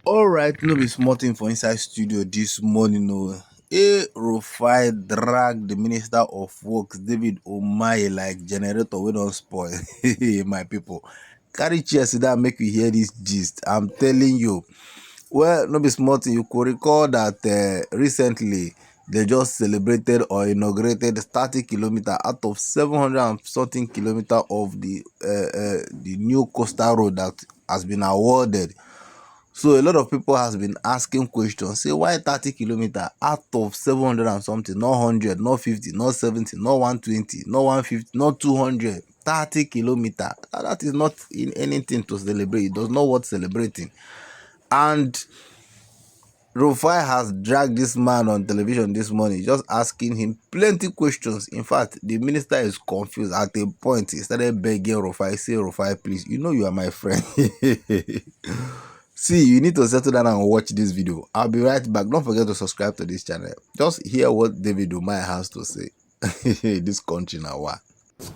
Alright, no be small thing for inside studio this morning. No, Rufai drag the Minister of Works, David UMAHI, like generator we don't spoil. My people, carry chair sit down, make you hear this gist. I'm telling you. Well, no be small thing. You could recall that recently they just celebrated or inaugurated 30 kilometer out of 700 and something kilometer of the new coastal road that has been awarded. So a lot of people has been asking questions. Say why 30 kilometer out of 700 and something, not 100, not 50, not 70, not 120, not 150, not 200. 30 kilometer. That is not in anything to celebrate. It does not worth celebrating. And Rufai has dragged this man on television this morning, just asking him plenty questions. In fact, the minister is confused. At a point, he started begging Rufai, say, Rufai, please, you know you are my friend. See, you need to settle down and watch this video. I'll be right back. Don't forget to subscribe to this channel. Just hear what David Umai has to say. This country now, what?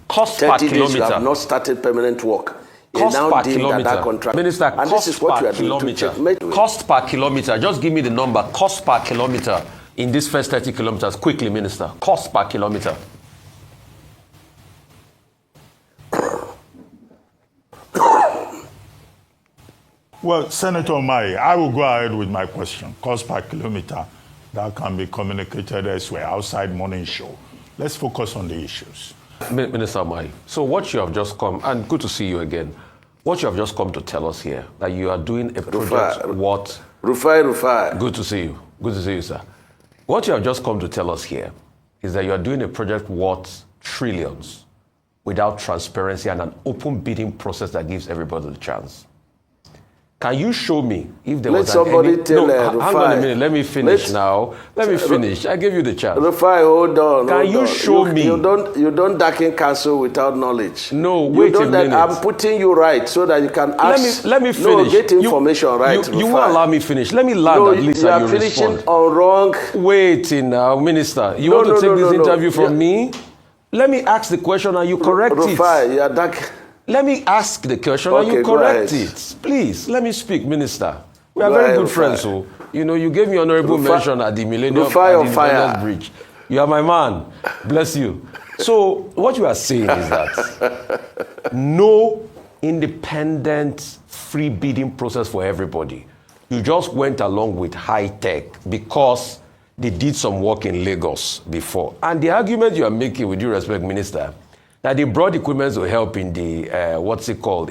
Cost 30 per days kilometer. you have not started permanent work. Cost now per deemed kilometer. that contract. Minister, and cost this is what per you are doing to kilometer. checkmate. Cost per kilometer. Just give me the number. Cost per kilometer in this first 30 kilometers. Quickly, Minister. Cost per kilometer. Well, Senator Mai, I will go ahead with my question. Cost per kilometer, that can be communicated elsewhere, outside morning show. Let's focus on the issues. Minister Mai, so what you have just come, and good to see you again, what you have just come to tell us here, that you are doing a project, Rufai. Good to see you. Good to see you, sir. What you have just come to tell us here is that you are doing a project worth trillions without transparency and an open bidding process that gives everybody the chance. Can you show me if there was somebody tell hang Rufai. on a minute, let me finish now. Let me finish. I gave you the chance. Rufai, hold on. Can you show me? You don't darken counsel without knowledge. No, wait a minute. I'm putting you right so that you can ask. Let me finish. No, get information right. You won't allow me finish. Let me land at least you and are you finishing respond. on wrong. Wait now, Minister. You want to take this interview from me? Let me ask the question and you correct it. Rufai, you are dark. Let me ask the question and you correct it. Please, let me speak, Minister. We are very good friends, so you gave me honorable mention at the Millennium Bridge. You are my man. Bless you. So what you are saying is that no independent free bidding process for everybody. You just went along with high tech because they did some work in Lagos before. And the argument you are making, with due respect, Minister, that they brought equipment to help in the,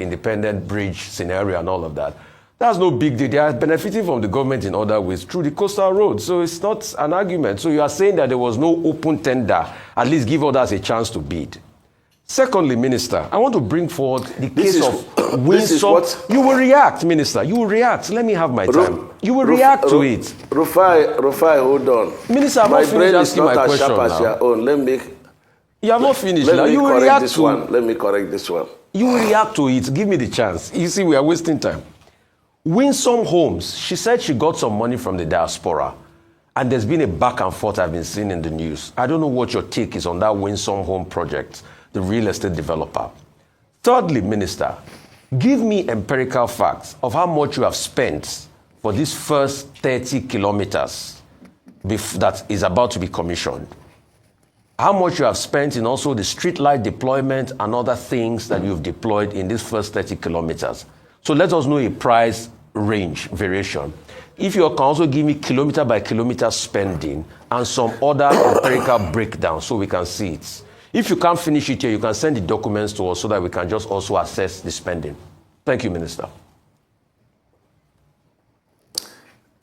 independent bridge scenario and all of that. That's no big deal. They are benefiting from the government in other ways through the coastal road. So it's not an argument. So you are saying that there was no open tender, at least give others a chance to bid. Secondly, Minister, I want to bring forward the case of Winsome. You will react, Minister. You will react. Let me have my time. You will react to it. Rufai, hold on. Minister, I'm not finished asking my question now. Your own. You are not finished now. You will react to one. Let me correct this one. You will react to it. Give me the chance. You see, we are wasting time. Winsome Homes, she said she got some money from the diaspora. And there's been a back and forth I've been seeing in the news. I don't know what your take is on that Winsome Home project, the real estate developer. Thirdly, Minister, give me empirical facts of how much you have spent for this first 30 kilometers that is about to be commissioned. How much you have spent in also the street light deployment and other things that you've deployed in these first 30 kilometers. So let us know a price range variation. If you can also give me kilometer by kilometer spending and some other empirical breakdown so we can see it. If you can't finish it here, you can send the documents to us so that we can just also assess the spending. Thank you, Minister.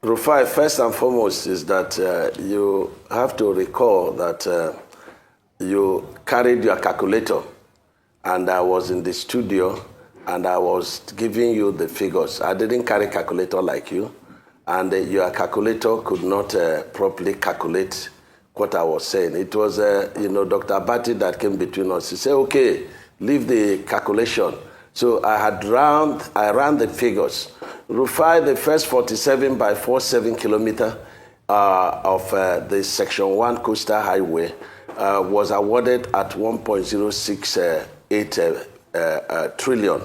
Rufai, first and foremost is that you have to recall that you carried your calculator, and I was in the studio, and I was giving you the figures. I didn't carry calculator like you, and your calculator could not properly calculate what I was saying. It was, Dr. Abati that came between us. He said, okay, leave the calculation. So I ran the figures. Rufai, the first 47 by 47 kilometer of the Section 1 Coastal Highway was awarded at 1.068 trillion.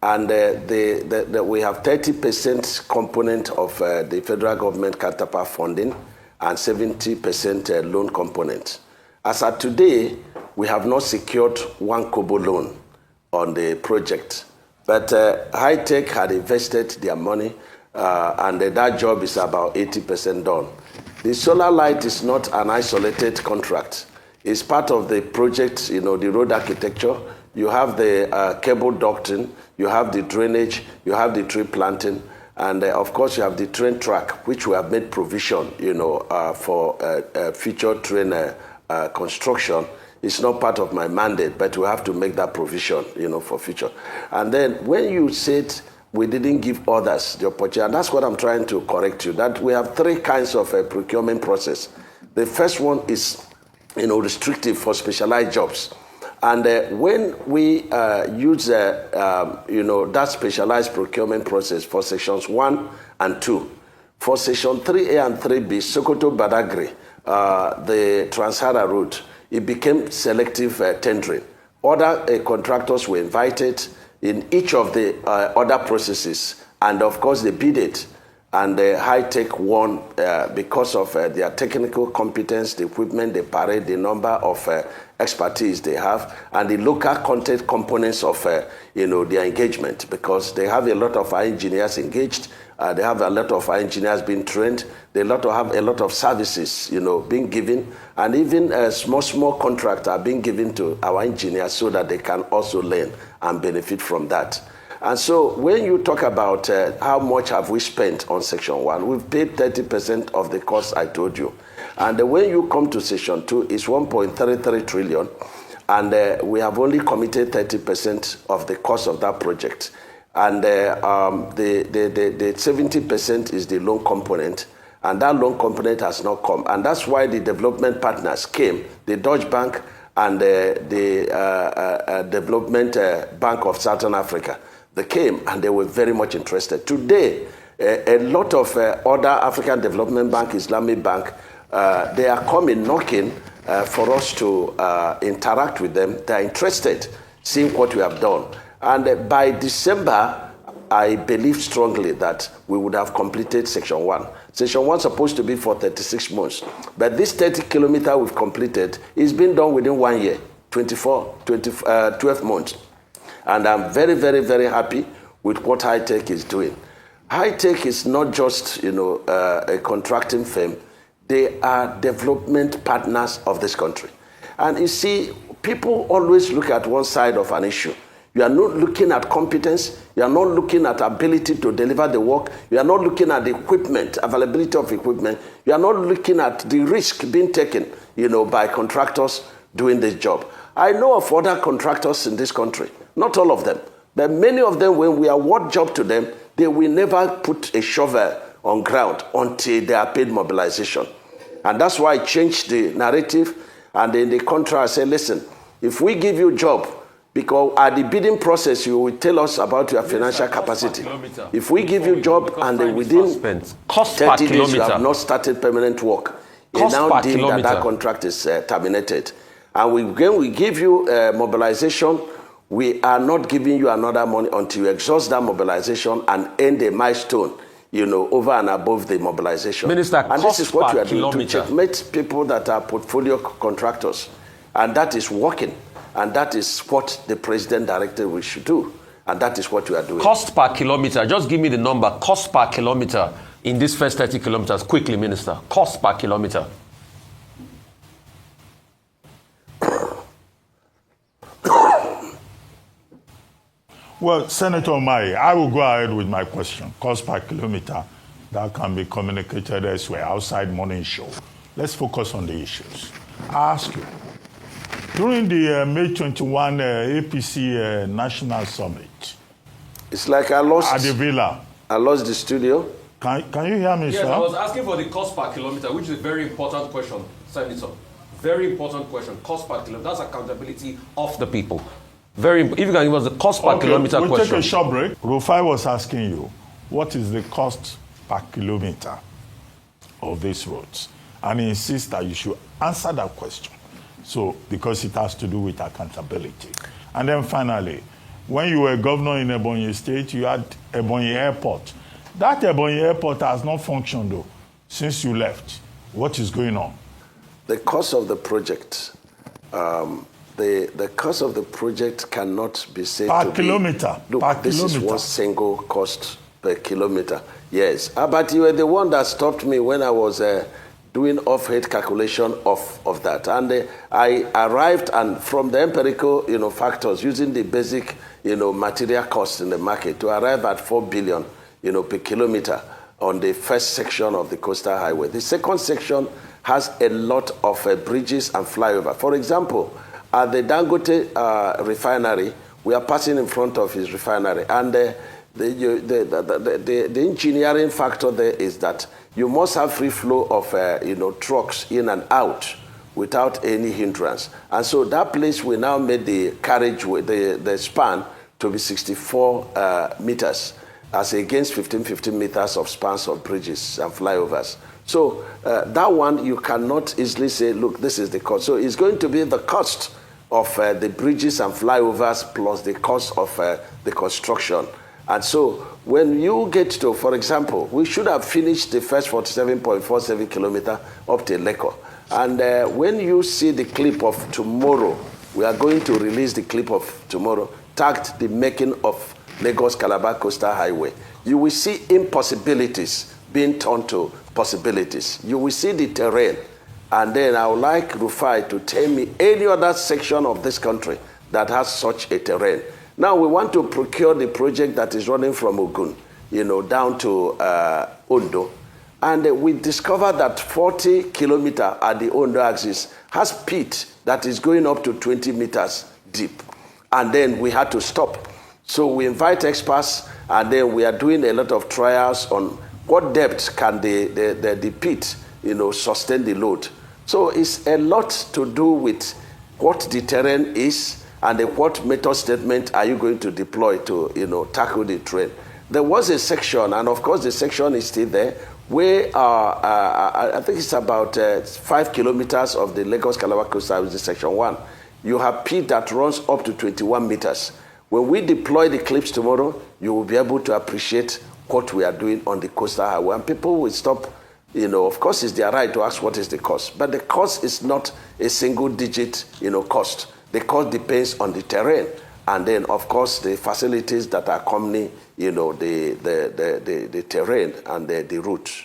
And we have 30% component of the federal government counterpart funding and 70% loan component. As at today, we have not secured one kobo loan on the project. But High Tech had invested their money, and that job is about 80% done. The solar light is not an isolated contract. It's part of the project, the road architecture. You have the cable ducting, you have the drainage, you have the tree planting, and of course you have the train track, which we have made provision, for future train construction. It's not part of my mandate, but we have to make that provision, for future. And then when you said we didn't give others the opportunity, and that's what I'm trying to correct you, that we have three kinds of procurement process. The first one is, restrictive for specialized jobs. And when we use, that specialized procurement process for sections 1 and 2, for section 3A and 3B, Sokoto Badagry, the Trans-Sahara route, it became selective tendering. Other contractors were invited in each of the other processes, and of course they bid it. And High Tech won because of their technical competence, the equipment they parade, the number of expertise they have, and the local content components of their engagement, because they have a lot of engineers engaged. They have a lot of engineers being trained. They have a lot of services, being given, and even small contracts are being given to our engineers so that they can also learn and benefit from that. And so when you talk about how much have we spent on Section 1, we've paid 30% of the cost I told you. And when you come to Section 2, it's 1.33 trillion, and we have only committed 30% of the cost of that project. And the 70% is the loan component, and that loan component has not come. And that's why the development partners came, the Dutch Bank and the Development Bank of Southern Africa. They came and they were very much interested. Today, a lot of other African Development Bank, Islamic Bank, they are coming, knocking for us to interact with them. They are interested, seeing what we have done. And by December, I believe strongly that we would have completed Section 1. Section 1 is supposed to be for 36 months. But this 30 kilometer we've completed is being done within 1 year, 12 months. And I'm very, very, very happy with what High Tech is doing. High Tech is not just, a contracting firm. They are development partners of this country. And you see, people always look at one side of an issue. You are not looking at competence. You are not looking at ability to deliver the work. You are not looking at the equipment, availability of equipment. You are not looking at the risk being taken, by contractors doing this job. I know of other contractors in this country. Not all of them, but many of them, when we award job to them, they will never put a shovel on ground until they are paid mobilization. And that's why I changed the narrative, and in the contract I say, listen, if we give you a job, because at the bidding process you will tell us about your financial capacity. If we give you a job and then within 30 days you have not started permanent work, you now deem that contract is terminated. And we give you mobilization. We are not giving you another money until you exhaust that mobilization and end a milestone, over and above the mobilization. Minister, and this is what we are doing to checkmate people that are portfolio contractors. And that is working. And that is what the president directed we should do. And that is what we are doing. Cost per kilometer. Just give me the number. Cost per kilometer in these first 30 kilometers. Quickly, Minister. Cost per kilometer. Well, Senator UMAHI, I will go ahead with my question. Cost per kilometer, that can be communicated elsewhere, outside morning show. Let's focus on the issues. I ask you, during the May 21 APC National Summit, it's like I lost at the Villa. I lost the studio. Can you hear me, yes, sir? I was asking for the cost per kilometer, which is a very important question, Senator. Very important question. Cost per kilometer. That's accountability of the people. Very important. If you can give us the cost per kilometer we'll question. Take a short break. Rufai was asking you, what is the cost per kilometer of these roads? And he insists that you should answer that question. So, because it has to do with accountability. And then finally, When you were governor in Ebonyi State, you had Ebonyi Airport. That Ebonyi Airport has not functioned, though, since you left. What is going on? The cost of the project, the cost of the project cannot be said per to kilometer. Be... Look, per this kilometer. is one single cost per kilometer. Yes, but you were the one that stopped me when I was doing off-head calculation of that. And I arrived, and from the empirical, factors, using the basic, material cost in the market, to arrive at 4 billion, per kilometer on the first section of the coastal highway. The second section has a lot of bridges and flyover. For example, at the Dangote refinery, we are passing in front of his refinery, and the engineering factor there is that you must have free flow of trucks in and out without any hindrance. And so that place we now made the carriageway, the span, to be 64 meters, as against 15 meters of spans of bridges and flyovers. So that one, you cannot easily say, look, this is the cost. So it's going to be the cost of the bridges and flyovers plus the cost of the construction. And so when you get to, for example, we should have finished the first 47.47 kilometer up to Leko. And when you see the clip of tomorrow, we are going to release the clip of tomorrow, tagged the making of Lagos-Calabar Coastal Highway. You will see impossibilities being turned to possibilities. You will see the terrain. And then I would like Rufai to tell me any other section of this country that has such a terrain. Now we want to procure the project that is running from Ogun, down to Ondo. And we discovered that 40 kilometers at the Ondo axis has pit that is going up to 20 meters deep. And then we had to stop. So we invite experts, and then we are doing a lot of trials on what depth can the pit, sustain the load. So it's a lot to do with what the terrain is and what method statement are you going to deploy to, tackle the terrain. There was a section, and of course the section is still there, where I think it's about 5 kilometers of the Lagos-Calabar Coastal, which is section 1. You have pit that runs up to 21 meters. When we deploy the clips tomorrow, you will be able to appreciate what we are doing on the coastal highway. And people will stop, of course it's their right to ask what is the cost. But the cost is not a single digit, cost. The cost depends on the terrain. And then, of course, the facilities that accompany, the terrain and the route.